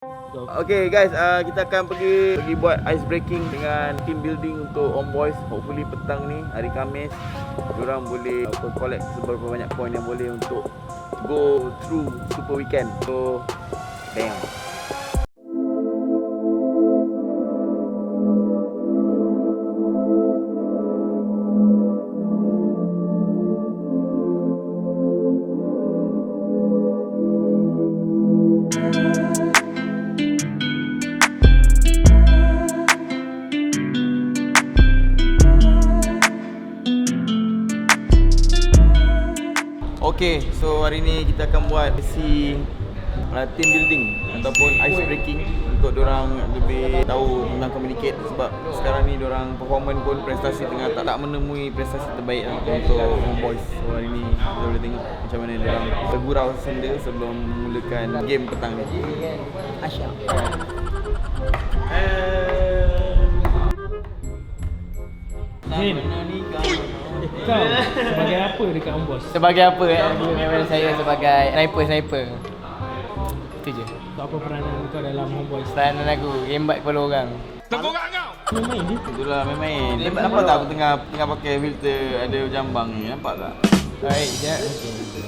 Okay guys, kita akan pergi buat ice breaking dengan team building untuk Homeboyz. Hopefully petang ni, hari Khamis, diorang boleh collect seberapa banyak point yang boleh untuk go through super weekend. So, damn. Okay, so hari ni kita akan buat sesi team building ataupun ice breaking untuk diorang lebih tahu tentang communicate, sebab sekarang ni diorang performance pun prestasi tengah tak menemui prestasi terbaik lah untuk Homeboyz. So hari ni kita boleh tengok macam mana diorang bergurau senda sebelum memulakan game petang ni. Asyik. Hin, kau sebagai apa dekat Homeboyz? Sebagai apa saya sebagai sniper. Itu je. Tak apa peranan kau dalam Homeboyz? Peranan aku rembat kepala orang. Kau main ni? Itulah main-main. Nampak tak aku tengah pakai filter ada jambang ni, nampak tak? Baik je.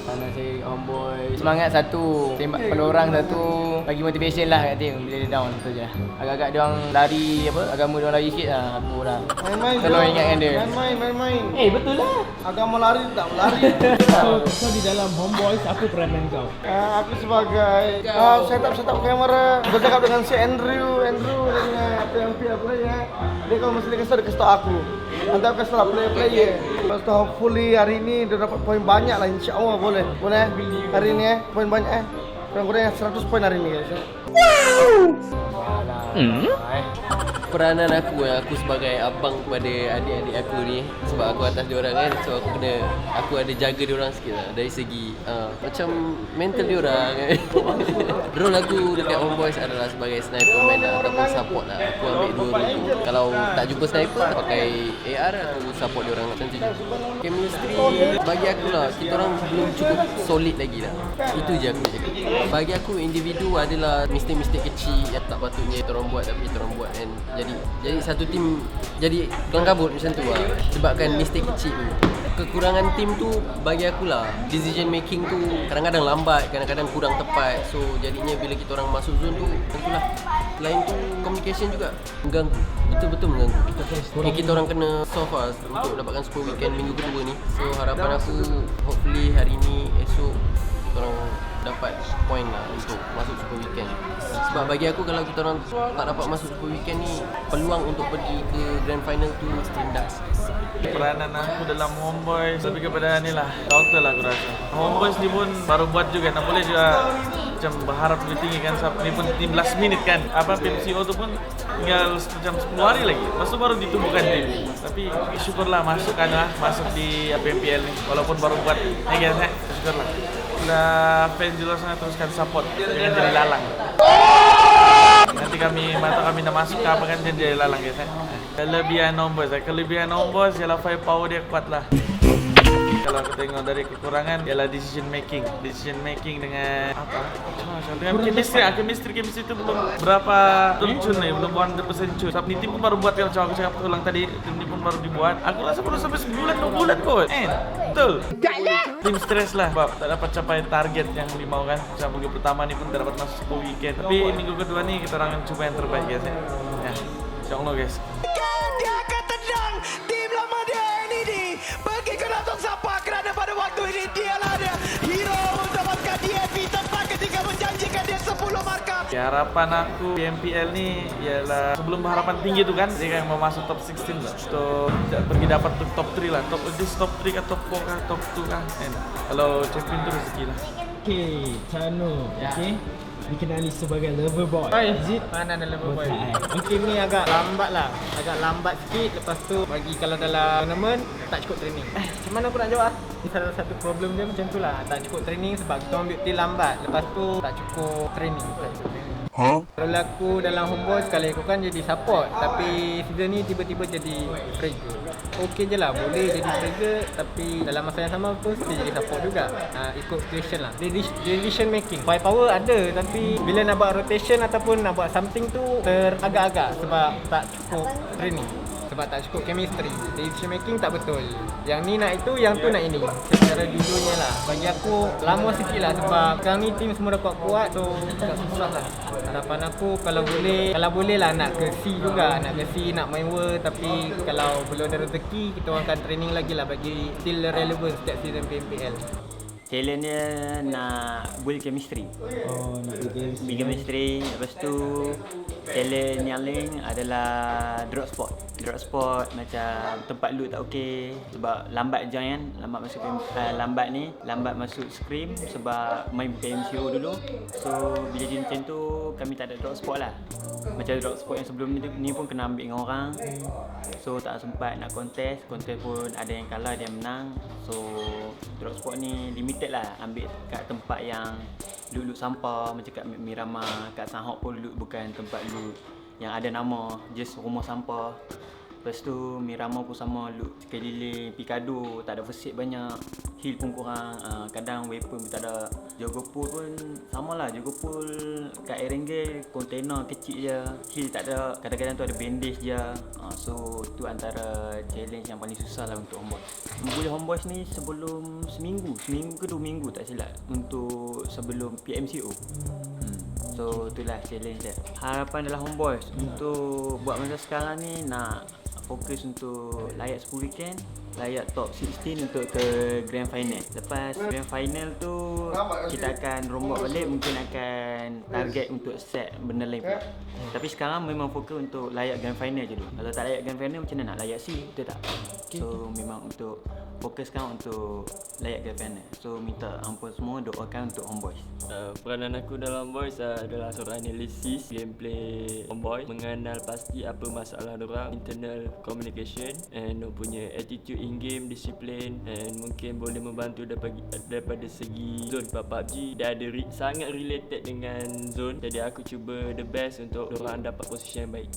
Mana saya Homeboyz. Semangat satu, tembak kepala orang satu, bagi motivation lah kat team bila dia down tu je. Agak-agak dia orang lari agama dia orang lari sikit lah aku lah. Main-main Selalu ingatkan dia. Main-main. Betul lah. Agama lari tak lari. Kau di dalam Homeboyz, apa peranan kau? Aku sebagai setup kamera, bercakap dengan si Andrew dengan pihak player. Dia kalau mesti kasih tahu aku. Nanti aku kasih tahu player. Lepas tu hopefully hari ni dia dapat poin banyak lah, insya-Allah boleh. Hari ni poin banyak kurang-kurangnya 100 poin hari ni guys. Peranan aku sebagai abang kepada adik-adik aku ni, sebab aku atas diorang kan, so aku ada jaga diorang sikit lah dari segi macam mental diorang kan. Role aku dekat Homeboyz adalah sebagai sniper man lah, ataupun support lah. Aku ambil dua role tu. Kalau tak jumpa sniper, pakai AR atau support diorang macam tu. Chemistry bagi aku lah, kita orang belum cukup solid lagi lah. Itu je aku cakap. Bagi aku individu adalah mistake-mistake kecil yang tak patutnya kita orang buat tapi kita orang buat, and jadi satu tim jadi kelang kabut macam tu lah, sebabkan mistake kecil tu. Kekurangan tim tu bagi aku lah, decision making tu kadang-kadang lambat, kadang-kadang kurang tepat. So jadinya bila kita orang masuk zone tu, itulah. Selain tu communication juga mengganggu, betul-betul mengganggu. Yang kita orang kena solve lah untuk dapatkan super weekend minggu kedua ni. So harapan aku hopefully hari ni, esok kita orang dapat point lah untuk masuk super weekend. Sebab bagi aku kalau kita orang tak dapat masuk super weekend ni, peluang untuk pergi ke grand final tu rendah. Peranan aku dalam Homeboyz lebih kepada ni lah, counter lah aku rasa. Homeboyz ni pun baru buat juga, tak boleh juga macam berharap lebih tinggi kan. Ni pun 15 minit kan, PMCO tu pun tinggal macam 10 hari lagi, lepas tu baru ditumbuhkan tim. Tapi syukurlah masuk di PMPL ni, walaupun baru buat guys, syukurlah. Bila fans di luar sana teruskan support, jangan jadi lalang. Nanti mata kami dah masuk ke apa kan, jangan jadi lalang guys. Kelebihan Homeboyz ialah firepower dia kuat lah. Kalau aku tengok dari kekurangan ialah decision making dengan apa? Dengan chemistry tu belum berapa cun ni, belum 100% cun. Sebab ni tim pun baru buat, kalau aku cakap ulang tadi, tim ni pun baru dibuat. Aku rasa perlu sampai sebulan 2 bulan kot. Betul. Tim stres lah sebab tak dapat capai target yang dimaukan. Macam minggu pertama ni pun tak dapat masuk super weekend. Tapi minggu kedua ni kita orang cuba yang terbaik guys ya. InsyaAllah guys. Dia akan tendang tim lama dia NED pergi ke Datuk Sapa, kerana pada waktu ini dialah dia hero mendapatkan DAP tepat ketika menjanjikan dia 10 markah. Harapan aku di MPL ni ialah sebelum harapan tinggi tu kan, dia kan mau masuk top 16 lah. So pergi dapat top 3 lah. Top 3 kah, top 4 kah, top 2 kah. Kalau champion tu rezeki lah. Okay, Chano. Okay, dikenali sebagai Loverboy. Is it? Mana ada Loverboy? Okay. Game ni agak lambat sikit. Lepas tu bagi kalau dalam tournament tak cukup training. Macam mana aku nak jawab? Salah satu problem dia macam tu lah, tak cukup training sebab kita ambil team lambat. Lepas tu tak cukup training. Role aku dalam Homeboys kalau ikutkan jadi support, tapi season ni tiba-tiba jadi Fragger. Okey je lah, boleh jadi Fragger, tapi dalam masa yang sama pun dia jadi support juga. Ikut situation lah. Decision making. Firepower ada, tapi bila nak buat rotation ataupun nak buat something tu teragak-agak sebab tak cukup training. Sebab tak cukup chemistry. Decision making tak betul. Yang ni nak itu, yang tu nak ini. Secara judulnya lah. Bagi aku lama sikit lah sebab sekarang ni team semua dah kuat-kuat, so agak susah lah. Harapan aku kalau boleh lah nak ke C juga. Nak ke C, nak main World. Tapi kalau belum ada rezeki, kita orang akan training lagi lah bagi still relevant setiap season PMPL. Challenge dia nak build chemistry. Nak build Build chemistry. Lepas tu challenge yang lain adalah drop spot. Drop spot macam tempat loot tak okey sebab lambat join kan, lambat masuk scrim sebab main PMCO dulu. So bila jadi macam tu kami tak ada drop spot lah. Macam drop spot yang sebelum ni pun kena ambil dengan orang. So tak sempat nak kontes pun ada yang kalah, ada yang menang. So drop spot ni limited lah, ambil kat tempat yang loot sampah macam kat Miramar, kat Sanhok pun loot bukan tempat loot yang ada nama, just rumah sampah. Lepas tu Miramar pun sama, loot sekeliling, Picado, tak ada first aid banyak, heal pun kurang, kadang weapon pun tak ada. Jogopul pun sama lah, Jogopul kat Erengel container kecil je, heal tak ada, kadang-kadang tu ada bandage je. So tu antara challenge yang paling susah lah untuk Homeboys. Boleh Homeboys ni sebelum seminggu ke 2 minggu tak silap, untuk sebelum PMCO. So itulah challenge dia. Harapan dalam Homeboys untuk buat masa sekarang ni nak fokus untuk layak 10 weekend, layak top 16 untuk ke grand final. Lepas grand final tu kita akan rombak balik, mungkin akan target untuk set benda lain pula. Tapi sekarang memang fokus untuk layak grand final je dulu. Kalau tak layak grand final macam mana nak layak C, betul tak? So memang untuk fokus sekarang untuk layak grand final. So minta ampun semua, doakan untuk Homeboys. Peranan aku dalam Homeboys adalah seorang analisis gameplay Homeboys, mengenal pasti apa masalah dorang, internal communication, and punya attitude in game, disiplin, and mungkin boleh membantu daripada segi zone. Sebab PUBG dia ada sangat related dengan zone, jadi aku cuba the best untuk dorang dapat posisi yang baik.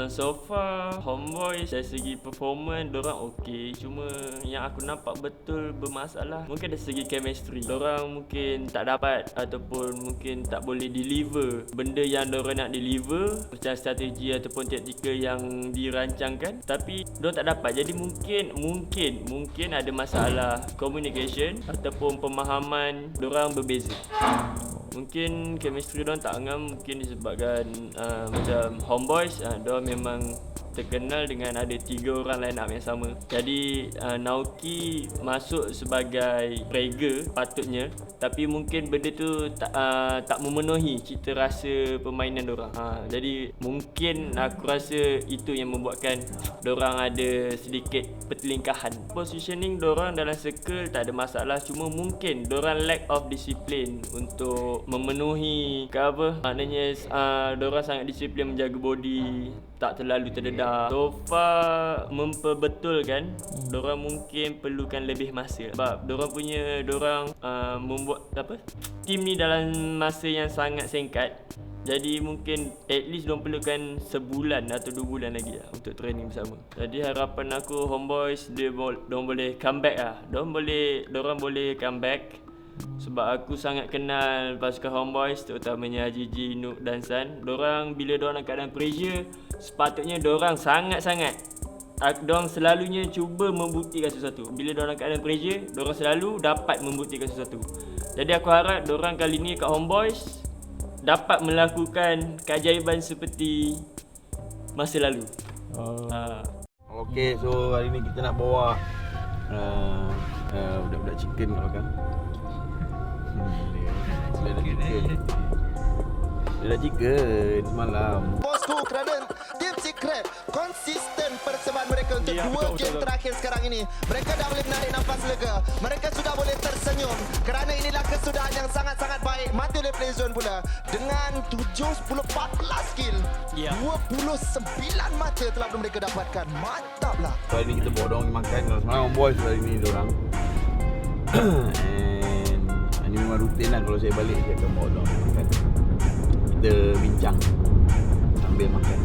So far Homeboys dari segi performance dorang okey, cuma yang aku nampak betul bermasalah mungkin dari segi chemistry. Dorang mungkin tak dapat ataupun mungkin tak boleh deliver benda yang dorang nak deliver, macam strategi ataupun taktikal yang dirancangkan, tapi dorang tak dapat. Jadi mungkin ada masalah communication ataupun pemahaman dorang berbeza. Mungkin chemistry dorang tak ngam, mungkin disebabkan macam Homeboys dorang memang terkenal dengan ada 3 orang line up yang sama. Jadi Naoki masuk sebagai Fragger patutnya, tapi mungkin benda tu tak memenuhi cita rasa permainan dorang. Jadi mungkin aku rasa itu yang membuatkan dorang ada sedikit pertelingkahan. Positioning dorang dalam circle tak ada masalah, cuma mungkin dorang lack of discipline untuk memenuhi maknanya dorang sangat disiplin menjaga body, tak terlalu terdedah. So far memperbetulkan dorang mungkin perlukan lebih masa sebab dorang membuat team ni dalam masa yang sangat singkat. Jadi mungkin at least dorang perlukan sebulan atau 2 bulan lagi lah untuk training bersama. Jadi harapan aku Homeboys dorang boleh comeback lah. Dorang boleh comeback. Sebab aku sangat kenal pasukan Homeboys, terutamanya Haji, Nuk dan San. Dorang bila dorang nak keadaan pressure, sepatutnya dorang sangat-sangat dorang selalunya cuba membuktikan sesuatu. Bila dorang nak keadaan pressure, dorang selalu dapat membuktikan sesuatu. Jadi aku harap dorang kali ni kat Homeboys dapat melakukan keajaiban seperti masa lalu. Okay, so hari ni kita nak bawa budak-budak chicken kalau kan. Dia dah chicken semalam. Bosku, kerana Team Secret konsisten persembahan mereka untuk 2 game terakhir sekarang ini. Mereka dah boleh menarik nafas lega. Mereka sudah boleh tersenyum kerana inilah kesudahan yang sangat-sangat baik mati oleh Playzone pula. Dengan 7-10-14 kill, 29 mata telah mereka dapatkan. Mantaplah. So hari ni kita bawa dorang makan. Kalau semalam Homeboys hari ni dorang and ini memang rutin lah, kalau saya balik saya akan bawa dorang makan. kita bincang sambil makan.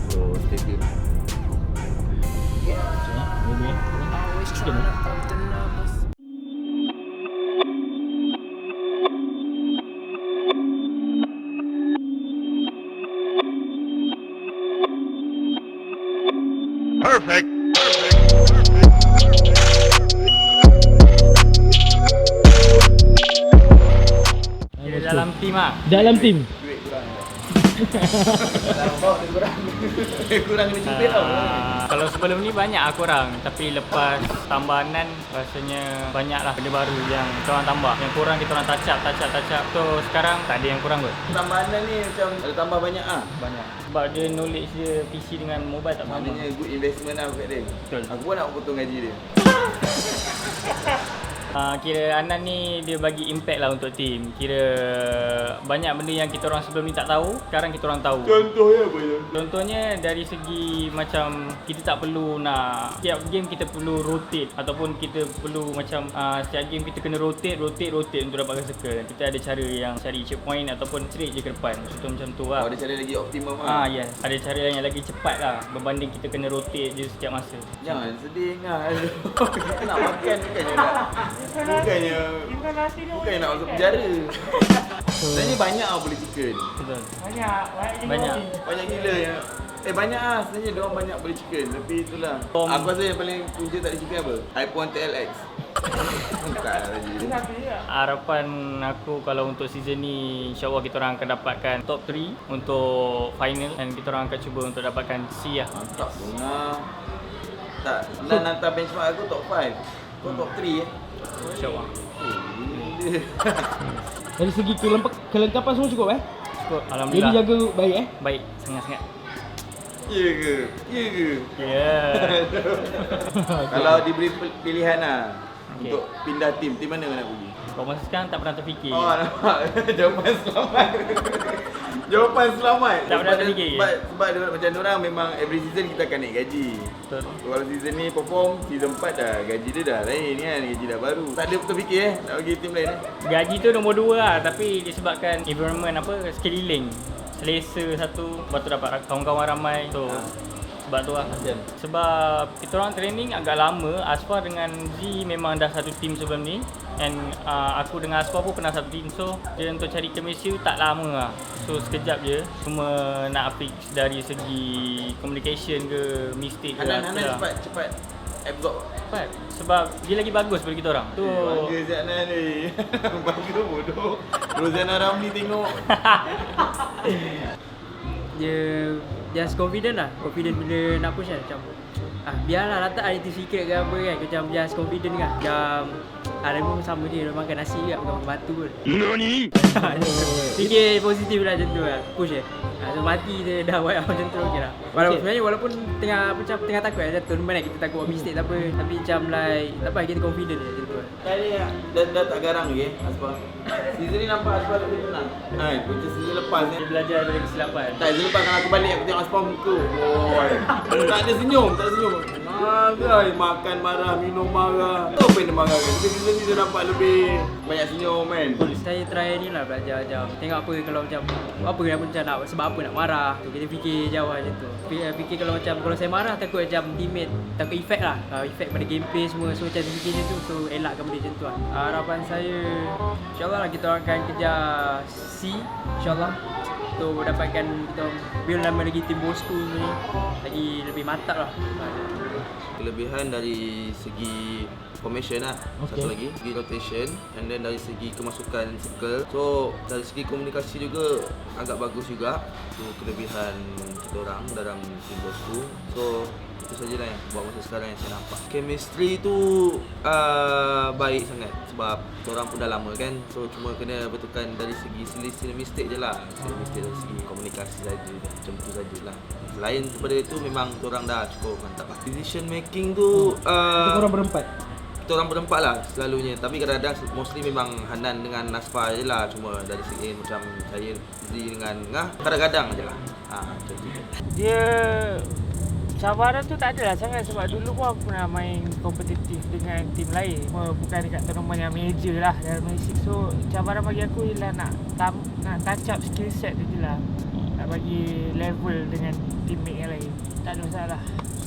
So stay tune. Dia dalam tim ah. Dalam tim. Duit kurang. Kurang kena cupit tau. Kalau sebelum ni banyak lah kurang, tapi lepas tambahan rasanya banyak lah benda baru yang kita orang tambah. Yang kurang kita orang touch up. So sekarang tak ada yang kurang kot. Tambahan ni macam ada tambah banyak ah. Banyak. Sebab dia knowledge dia PC dengan mobile tak sama. Maknanya good investment lah kat dia. Betul. Aku pun nak potong gaji dia. Kira Anan ni dia bagi impact lah untuk team. Kira banyak benda yang kita orang sebelum ni tak tahu, sekarang kita orang tahu. Contohnya apa je? Contohnya dari segi macam kita tak perlu nak setiap game kita perlu rotate ataupun kita perlu macam setiap game kita kena rotate untuk dapatkan circle. Kita ada cara yang cari checkpoint ataupun straight je ke depan. Contoh macam tu lah. Oh, ada cara lagi optimum lah. Yes, ada cara yang lagi cepat lah berbanding kita kena rotate je setiap masa. Jangan sedih lah. Kita nak makan bukannya nak masuk penjara. Sebenarnya banyak lah boleh chicken. Betul. Banyak gila ya. Banyak lah sebenarnya diorang banyak boleh chicken. Tapi itulah aku rasa yang paling punca tak ada chicken apa? iPhone XLX. Bukan lagi. Harapan aku kalau untuk season ni insyaAllah kita orang akan dapatkan top 3 untuk final dan kita orang akan cuba untuk dapatkan C lah. Mantap Bunga. Tak, Nan hantar benchmark aku top 5. Kau top 3 InsyaAllah. Dari segi kelengkapan semua cukup Cukup, Jadi Alhamdulillah. jaga baik Baik, sangat-sangat. Ya ke? Ya. Kalau diberi pilihan lah Okay. untuk pindah tim mana nak pergi? Kau masa sekarang tak pernah terfikir. Oh nampak. Jawapan selamat. Jawapan selamat. Tak pernah terfikir. Sebab macam diorang memang every season kita akan naik gaji. Betul. Kalau season ni perform, season 4 dah gaji dia dah lain kan, gaji dah baru. Tak ada terfikir nak bagi tim lain Gaji tu nombor 2 lah, tapi disebabkan environment sekeliling. Selesa satu, lepas tu dapat kawan-kawan ramai. So sebab tu lah. Sebab kita orang training agak lama. Asfar dengan Z memang dah satu team sebelum ni. And aku dengan Asfar pun pernah satu team. So dia untuk cari chemistry tak lama lah. So sekejap je. Cuma nak fix dari segi communication ke, mistake ke. Anan cepat absorb. Cepat. Sebab dia lagi bagus daripada kita orang. Tu Bangga si Anan ni. Bangga bodoh. Rosanna Ramli tengok. Dia just confident lah. Confident bila nak push kan. Macam biarlah letak ada secret ke apa kan. Macam just confident kan. Macam dia pun sama dia makan nasi kat bukan makan batu pun. Nani? Fikir positif lah macam tu lah. Push so mati dia dah buat macam tu okey lah. Sebenarnya walaupun tengah takut macam tu. Mana kita takut buat mistake tak apa. Tapi macam like tak apa kita confident je macam tu lah. Kali dah tak garang lagi Asfar. Season ni nampak Asfar lebih tenang. Macam season lepas Dia belajar dari kesilapan. Tak, season lepas kalau aku balik aku tengok Asfar muka. Tak ada senyum. Marah, makan marah, minum marah. Apa yang dia marah kan? Season ni dia nampak lebih banyak senyum kan. Saya try ni lah belajar macam tengok apa kalau macam apa yang macam nak sebab apa nak marah tu kita fikir jauh macam tu. Fikir kalau saya marah takut macam teammate takut efek lah. Efek pada gameplay semua so macam fikir macam tu so elakkan benda macam tu lah. Harapan saya insyaAllah lah kita akan kejar C insyaAllah untuk dapatkan kita build nama lagi tim Bosku ni lagi lebih mantap lah. Kelebihan dari segi formation lah. Satu lagi segi rotation and then dari segi kemasukan circle. So dari segi komunikasi juga agak bagus juga. Tu kelebihan kita orang dalam tim Bosku. So itu sajalah yang buat masa sekarang yang saya nampak. Chemistry tu baik sangat sebab orang pun dah lama kan. So cuma kena betulkan dari segi selisih mistake je lah. Mistake dari segi komunikasi saja. Macam tu sajalah. Selain daripada itu memang orang dah cukup mantap lah. Decision making tu Kita orang berempat. kita orang berempat lah selalunya. Tapi kadang-kadang mostly memang Hanan dengan Nasfar je lah. Cuma dari segi macam saya dengan Ngah kadang-kadang je lah. Macam tu. Dia Cabaran tu tak adalah sangat sebab dulu pun aku pernah main kompetitif dengan tim lain. Bukan dekat tournament yang major lah dalam Malaysia. So cabaran bagi aku ialah nak touch up skill set tu je lah. Nak bagi level dengan teammate yang lain. Tak ada masalah.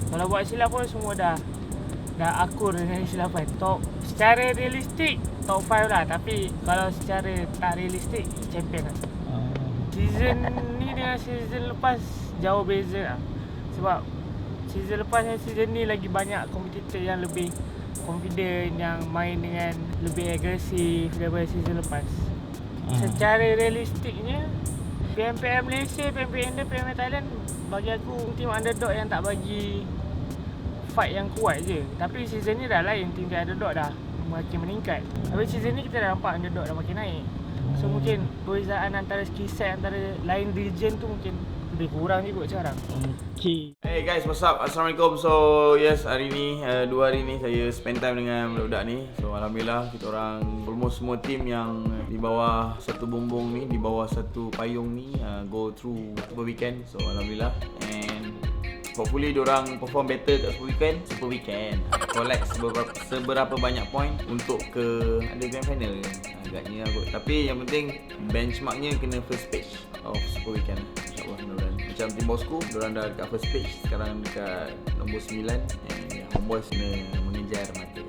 Kalau buat silap pun semua dah akur dengan kesilapan. Secara realistik top 5 lah, tapi kalau secara tak realistik champion lah. Season ni dengan season lepas jauh beza lah. Sebab season lepas dan season ni lagi banyak kompetitor yang lebih confident, yang main dengan lebih agresif daripada season lepas. Secara realistiknya PMPM Malaysia, PMPM Indo, PMPM Thailand bagi aku tim underdog yang tak bagi fight yang kuat je. Tapi season ni dah lain, tim underdog dah makin meningkat. Tapi season ni kita dah nampak underdog dah makin naik. So mungkin perbezaan antara skill set antara lain region tu mungkin lebih kurang je kot sekarang. Okay. Hey guys, what's up? Assalamualaikum. So yes, hari ni 2 hari ni saya spend time dengan budak-budak ni. So alhamdulillah kita orang almost semua team yang di bawah satu bumbung ni, di bawah satu payung ni go through Super Weekend. So alhamdulillah, and hopefully diorang perform better kat Super Weekend. Collect seberapa banyak point untuk ke ada grand final ke? Agaknya kot. Tapi yang penting benchmarknya kena first page of Super Weekend. InsyaAllah mudah-mudahan. Macam tim bosku, diorang dah dekat first page, sekarang dekat nombor 9. And Homeboys kena mengejar mata.